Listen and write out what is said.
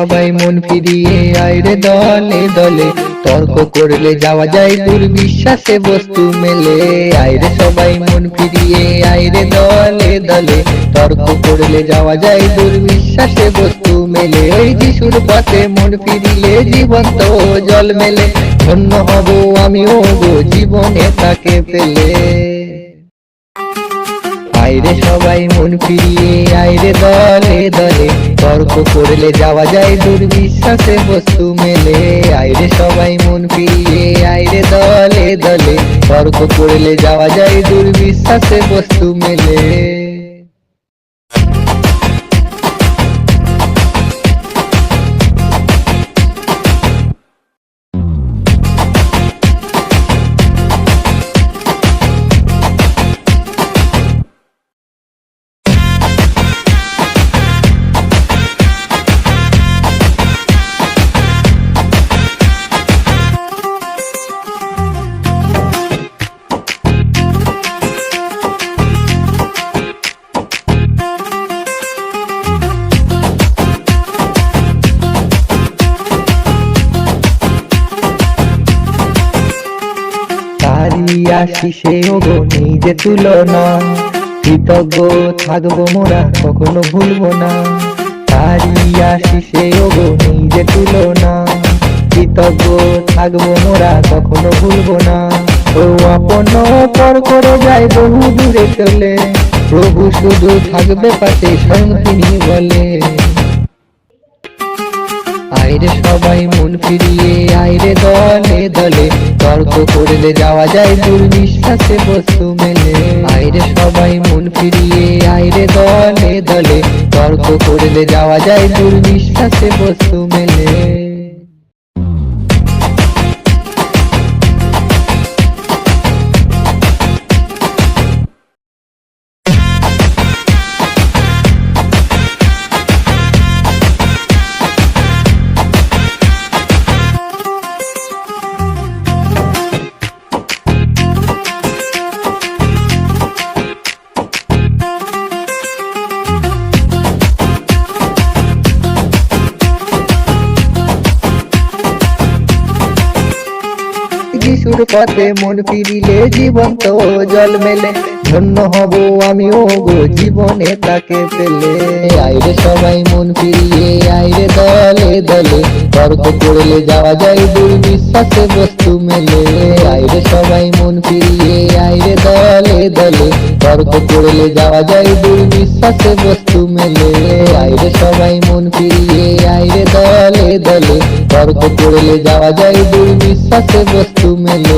সবাই মন ফিরিয়ে আইরে দলে দলে, তর্ক করলে যাওয়া যায় দুর্বিশ্বাসে বস্তু মেলে। আইরে সবাই মন ফিরিয়ে আইরে দলে দলে, তর্ক করলে যাওয়া যায় দুর্বিশ্বাসে বস্তু মেলে। ওই যিশুর পথে মন ফিরিলে জীবন তো জল মেলে, ধন্য হব আমিও গো জীবনে তাকে পেলে। আইরে সবাই মন ফিরিয়ে আইরে দলে দলে, তর্ক করলে যাওয়া যায় দুর্বিশ্বাসে বস্তু মেলে। আইরে সবাই মন ফিরিয়ে আইরে দলে দলে, তর্ক করলে যাওয়া যায় দুর্বিশ্বাসে বস্তু মেলে। আশিসে ওগো নেই যে তুলনা, কৃতজ্ঞ থাকবো মোরা কখনো ভুলবো না। তারি আশিসে ওগো নেই যে তুলনা, কৃতজ্ঞ থাকবো মোরা কখনো ভুলবো না। ও আপন পর করে যায় বহু দূরে চলে, প্রভু শুধু থাকবে পাশে স্বয়ং তিনি বলে। আইরে সবাই মন ফিরিয়ে আইরে দলে দলে, তর্ক করলে যাওয়া যায় দুর্বিশ্বাসে বস্তু মেলে। আইরে সবাই মন ফিরিয়ে আইরে দলে দলে, তর্ক করলে যাওয়া যায় দুর্বিশ্বাসে বস্তু মেলে। যিশুর পথে মন ফিরিলে জীবন তো জল মেলে, ধন্য হব আমিও গো জীবনে তাকে পেলে। আইরে সবাই মন ফিরিয়ে আইরে দলে দলে, তর্ক করলে যাওয়া যায় দুর্বিশ্বাসে বস্তু মেলে। আইরে সবাই মন ফিরিয়ে আইরে দলে দলে, তর্ক করলে যাওয়া যায় দুর্বিশ্বাসে বস্তু মেলে। আইরে সবাই মন ফিরিয়ে আইরে দলে দলে, তর্ক করলে যাওয়া যায় দুর্বিশ্বাসে বস্তু মেলে।